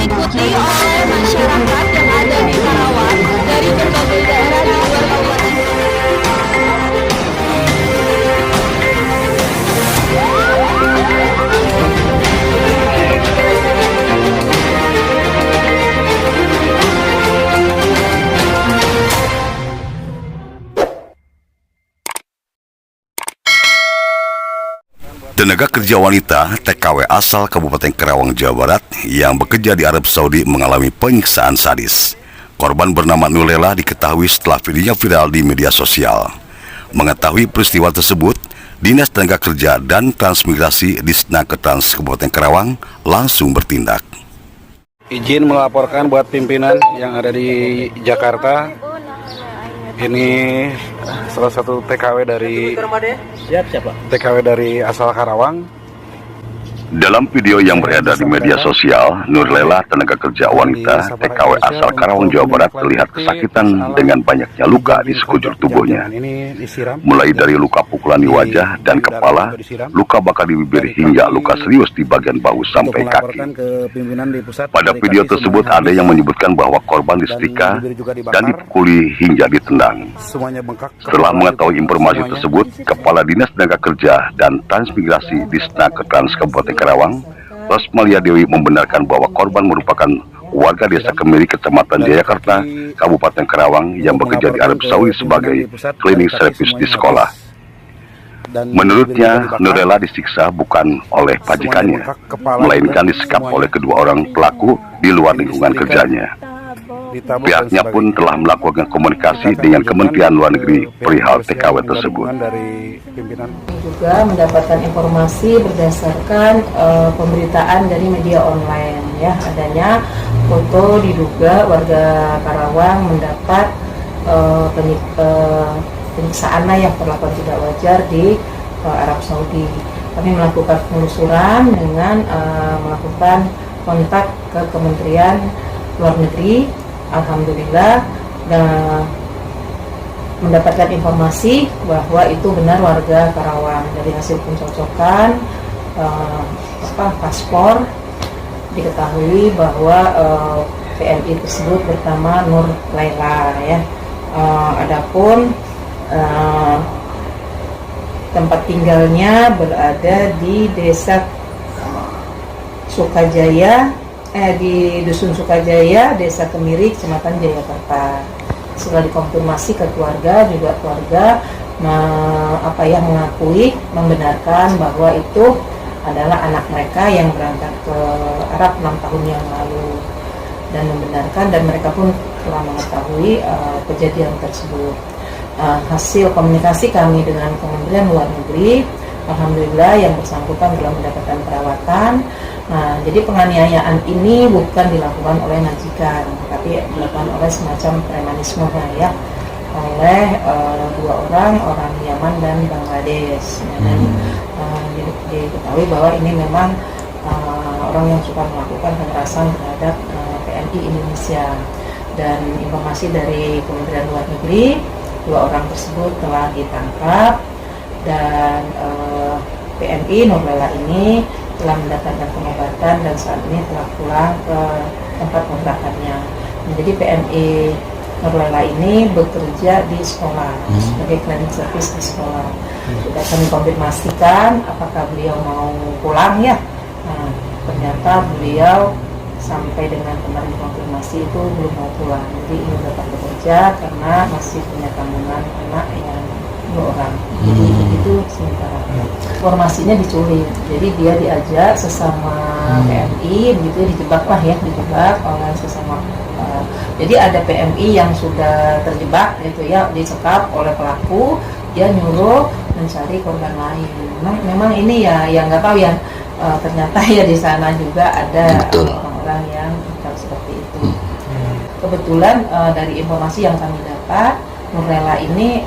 diikuti oleh masyarakat yang ada di Karawang dari berbagai daerah di luar kabupaten. Tenaga kerja wanita TKW asal Kabupaten Karawang, Jawa Barat yang bekerja di Arab Saudi mengalami penyiksaan sadis. Korban bernama Nulela diketahui setelah videonya viral di media sosial. Mengetahui peristiwa tersebut, Dinas Tenaga Kerja dan Transmigrasi Disnakertrans Kabupaten Karawang langsung bertindak. Izin melaporkan buat pimpinan yang ada di Jakarta. Ini salah satu TKW dari asal Karawang. Dalam video yang beredar di media sosial, Nurlela, tenaga kerja wanita TKW asal Karawang, Jawa Barat, terlihat kesakitan dengan banyaknya luka di sekujur tubuhnya. Mulai dari luka pukulan di wajah dan kepala, luka bakar di bibir hingga luka serius di bagian bahu sampai kaki. Pada video tersebut ada yang menyebutkan bahwa korban disetrika dan dipukuli hingga ditendang. Setelah mengetahui informasi tersebut, Kepala Dinas Tenaga Kerja dan Transmigrasi Disnakertrans Kabupaten Karawang, Rosmalia Dewi, membenarkan bahwa korban merupakan warga desa Kemiri, Kecamatan Jayakarta, Kabupaten Karawang yang bekerja di Arab Saudi sebagai cleaning service di sekolah. Menurutnya, Nurlela disiksa bukan oleh pajikannya, melainkan disekap oleh kedua orang pelaku di luar lingkungan kerjanya. Pihaknya pun telah melakukan komunikasi dengan Kementerian Luar Negeri perihal TKW tersebut. Juga mendapatkan informasi berdasarkan pemberitaan dari media online, ya, adanya foto diduga warga Karawang mendapat penyiksaan yang perlakuan tidak wajar di Arab Saudi. Kami melakukan penelusuran dengan melakukan kontak ke Kementerian Luar Negeri. Alhamdulillah mendapatkan informasi bahwa itu benar warga Karawang. Dari hasil pencocokan paspor diketahui bahwa PMI tersebut bernama Nur Laila, ya. Adapun tempat tinggalnya berada di Desa Sukajaya, di Dusun Sukajaya, Desa Kemiri, Kecamatan Jayakarta. Setelah dikonfirmasi ke keluarga, juga keluarga mengakui, membenarkan bahwa itu adalah anak mereka yang berangkat ke Arab 6 tahun yang lalu, dan membenarkan, dan mereka pun telah mengetahui kejadian tersebut. Hasil komunikasi kami dengan Kementerian Luar Negeri, alhamdulillah yang bersangkutan telah mendapatkan perawatan. Nah, jadi penganiayaan ini bukan dilakukan oleh majikan, tapi dilakukan oleh semacam premanisme, ya, oleh dua orang Yaman dan Bangladesh. Dan diketahui bahwa ini memang orang yang suka melakukan kekerasan terhadap PMI Indonesia. Dan informasi dari Kementerian Luar Negeri, dua orang tersebut telah ditangkap, dan PMI Nurlela ini telah mendapatkan pengobatan dan saat ini telah pulang ke tempat kontrakannya. Jadi PMI Nurlela ini bekerja di sekolah sebagai cleaning service di sekolah. Sudah kami konfirmasikan apakah beliau mau pulang, ya. Nah, ternyata beliau sampai dengan kemarin konfirmasi itu belum mau pulang. Jadi ini tetap bekerja karena masih punya tanggungan anak yang 2 orang. Jadi itu sementara. Informasinya diculik. Jadi dia diajak sesama PMI, begitu, dijebak oleh sesama. Jadi ada PMI yang sudah terjebak, gitu, ya, disekap oleh pelaku. Dia nyuruh mencari korban lain. Memang ini ya, yang nggak tahu, ya, ternyata ya di sana juga ada orang-orang yang seperti itu. Kebetulan dari informasi yang kami dapat, Nurlela ini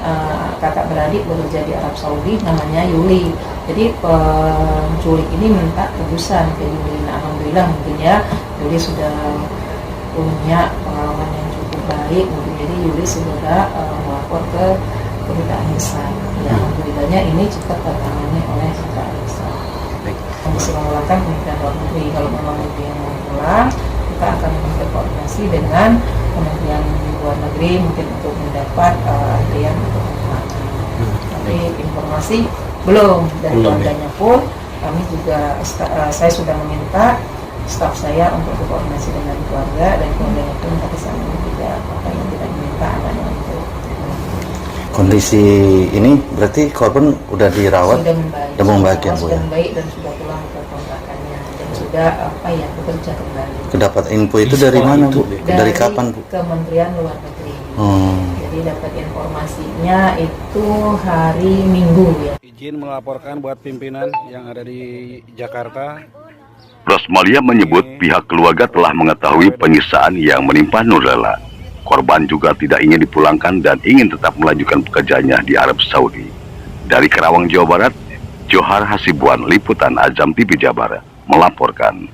kakak beradik bekerja di Arab Saudi, namanya Yuli. Jadi penculik ini minta tebusan ke Yuli. Nah, alhamdulillah mungkin, ya, Yuli sudah punya pengalaman yang cukup baik. Mungkin jadi Yuli segera melapor ke kedutaan besar. Ya, alhamdulillahnya ini cepat tertangani oleh kedutaan besar. Kami melakukan Kementerian Luar Negeri, kalau memang dia mau pulang, kita berkoordinasi dengan Kementerian Luar Negeri mungkin untuk mendapat antrian untuk kepulangan. Tapi informasi belum dari keluarganya pun kami juga saya sudah meminta staf saya untuk berkoordinasi dengan keluarga, dan keluarganya pun tadi sama tidak diminta anaknya untuk. Kondisi ini berarti korban udah dirawat, sudah membaik ya Bu ya? Sudah membaik dan sudah pulang ke kontrakannya dan sudah bekerja kembali. Kedapat info itu dari mana Bu? Dari kapan Bu? Kementerian Luar Negeri. Jadi dapat informasinya itu hari Minggu ya. Izin melaporkan buat pimpinan yang ada di Jakarta. Rosmalia menyebut pihak keluarga telah mengetahui penyiksaan yang menimpa Nurlela. Korban juga tidak ingin dipulangkan dan ingin tetap melanjutkan pekerjaannya di Arab Saudi. Dari Karawang, Jawa Barat, Johar Hasibuan, Liputan Azam TV Jabar, melaporkan.